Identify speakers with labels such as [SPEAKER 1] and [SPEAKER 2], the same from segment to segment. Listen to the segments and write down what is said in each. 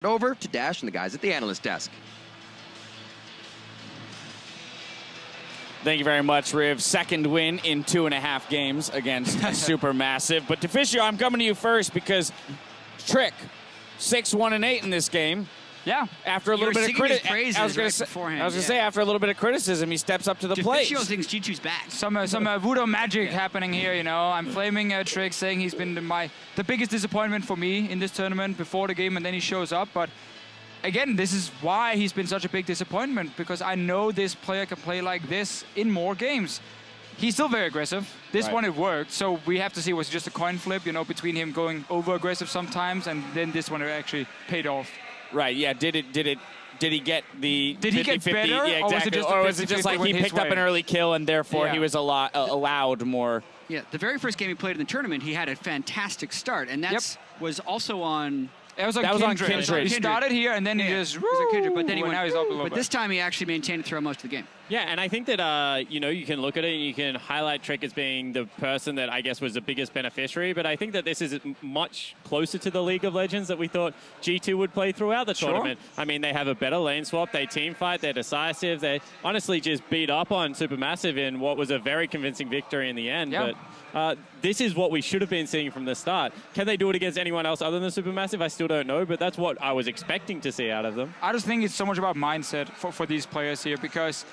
[SPEAKER 1] Over to Dash and the guys at the analyst desk.
[SPEAKER 2] Thank you very much, Riv. Second win in 2.5 games against SuperMassive. But Deficio, I'm coming to you first because Trick, 6-1-8 in this game.
[SPEAKER 3] Yeah.
[SPEAKER 2] After a little bit of criticism, I was going to say, after a little bit of criticism, he steps up to the plate.
[SPEAKER 4] Deficio thinks G2's back.
[SPEAKER 3] Some voodoo magic happening here, you know. I'm flaming Trick, saying he's been the biggest disappointment for me in this tournament before the game, and then he shows up. But again, this is why he's been such a big disappointment, because I know this player can play like this in more games. He's still very aggressive. This one, it worked. So we have to see, was it just a coin flip, you know, between him going over-aggressive sometimes, and then this one, it actually paid off.
[SPEAKER 2] Right, yeah. Did he get the 50-50?
[SPEAKER 3] Did he get better?
[SPEAKER 2] Yeah, exactly.
[SPEAKER 3] Or
[SPEAKER 2] was it just like he picked up an early kill and therefore he was allowed more?
[SPEAKER 4] Yeah, the very first game he played in the tournament, he had a fantastic start, and that was also on...
[SPEAKER 3] That was on Kindred. He started here, and then he just...
[SPEAKER 4] but then he went,
[SPEAKER 3] now he's up a little bit.
[SPEAKER 4] But this time he actually maintained it throughout most of the game.
[SPEAKER 5] Yeah, and I think that, you know, you can look at it and you can highlight Trick as being the person that I guess was the biggest beneficiary, but I think that this is much closer to the League of Legends that we thought G2 would play throughout the tournament. I mean, they have a better lane swap, they team fight, they're decisive, they honestly just beat up on SuperMassive in what was a very convincing victory in the end.
[SPEAKER 3] Yeah.
[SPEAKER 5] But this is what we should have been seeing from the start. Can they do it against anyone else other than SuperMassive? I still don't know, but that's what I was expecting to see out of them.
[SPEAKER 3] I just think it's so much about mindset for these players here, because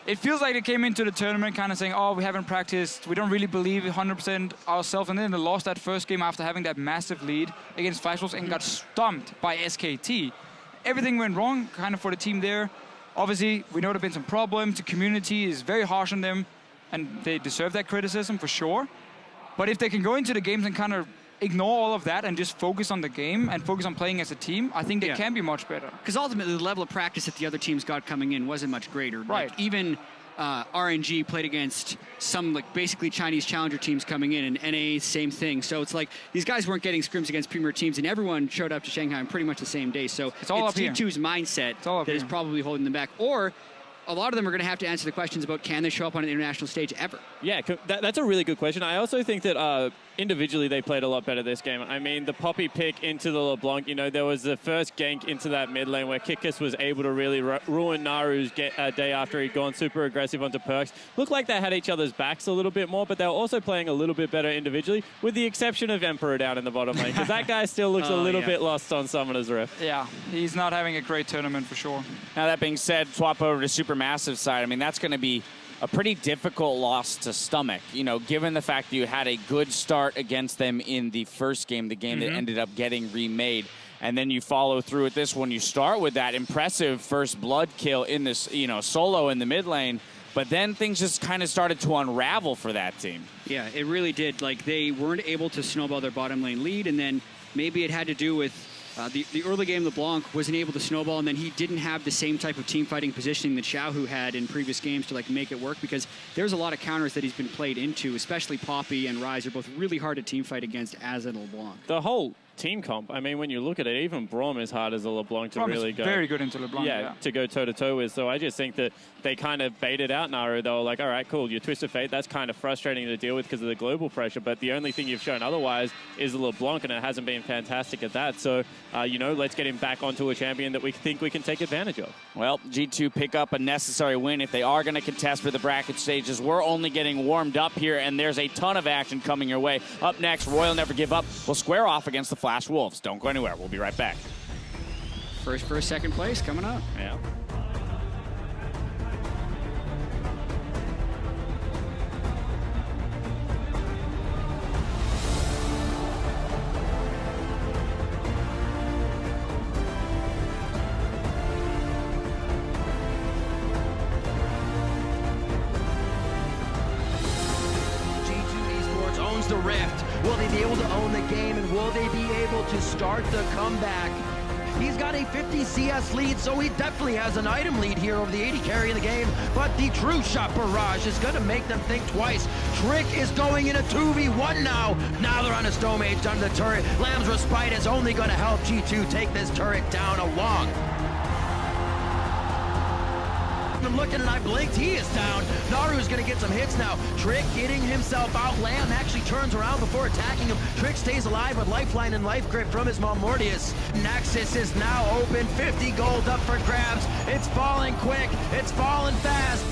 [SPEAKER 3] it feels like they came into the tournament kind of saying, oh, we haven't practiced, we don't really believe 100% ourselves, and then they lost that first game after having that massive lead against fabFabulous and got stumped by SKT. Everything went wrong kind of for the team there. Obviously, we know there have been some problems. The community is very harsh on them, and they deserve that criticism for sure. But if they can go into the games and kind of ignore all of that and just focus on the game and focus on playing as a team, I think they can be much better.
[SPEAKER 4] Because ultimately, the level of practice that the other teams got coming in wasn't much greater.
[SPEAKER 3] Right.
[SPEAKER 4] Like, even RNG played against some like basically Chinese challenger teams coming in, and NA, same thing. So it's like these guys weren't getting scrims against premier teams, and everyone showed up to Shanghai on pretty much the same day. So
[SPEAKER 3] it's all up here.
[SPEAKER 4] G2's mindset that is probably holding them back. Or a lot of them are going to have to answer the questions about can they show up on an international stage ever?
[SPEAKER 5] Yeah, that's a really good question. I also think that individually they played a lot better this game. I mean, the Poppy pick into the LeBlanc, you know, there was the first gank into that mid lane where Kikis was able to really ruin Naru's day after he'd gone super aggressive onto Perkz. Looked like they had each other's backs a little bit more, but they were also playing a little bit better individually, with the exception of Emperor down in the bottom lane, because that guy still looks a little bit lost on Summoner's Rift.
[SPEAKER 3] Yeah, he's not having a great tournament for sure.
[SPEAKER 2] Now, that being said, swap over to SuperMassive side. I mean, that's going to be a pretty difficult loss to stomach, you know, given the fact that you had a good start against them in the first game, the game that ended up getting remade, and then you follow through with this one. You start with that impressive first blood kill in this, you know, solo in the mid lane, but then things just kind of started to unravel for that team.
[SPEAKER 4] Yeah, it really did. Like, they weren't able to snowball their bottom lane lead, and then maybe it had to do with the early game, LeBlanc wasn't able to snowball, and then he didn't have the same type of team fighting positioning that Xiaohu had in previous games to like make it work, because there's a lot of counters that he's been played into, especially Poppy and Ryze are both really hard to team fight against as a LeBlanc.
[SPEAKER 5] The whole team comp, I mean, when you look at it, even Braum is hard as a LeBlanc to really go.
[SPEAKER 3] Very good into LeBlanc.
[SPEAKER 5] Yeah, to go toe-to-toe with. So I just think that they kind of baited out Naru. They were like, all right, cool, your Twist of Fate, that's kind of frustrating to deal with because of the global pressure, but the only thing you've shown otherwise is a LeBlanc, and it hasn't been fantastic at that. So, you know, let's get him back onto a champion that we think we can take advantage of.
[SPEAKER 2] Well, G2 pick up a necessary win if they are going to contest for the bracket stages. We're only getting warmed up here, and there's a ton of action coming your way. Up next, Royal Never Give Up will square off against the Flash Wolves. Don't go anywhere. We'll be right back.
[SPEAKER 4] First, second place coming up.
[SPEAKER 5] Yeah.
[SPEAKER 1] Esports owns the Rift. Will they be able to own the game, and will they be able to start the comeback? He's got a 50 CS lead, so he definitely has an item lead here over the 80 carry in the game, but the true shot barrage is going to make them think twice. Trick is going in a 2v1 now. Now they're on a Stomaged under the turret. Lamb's Respite is only going to help G2 take this turret down along. I'm looking and I blinked, he is down. Naru's gonna get some hits now. Trick getting himself out. Lamb actually turns around before attacking him. Trick stays alive with lifeline and life grip from his mom Mortius. Nexus is now open, 50 gold up for grabs. It's falling quick, it's falling fast.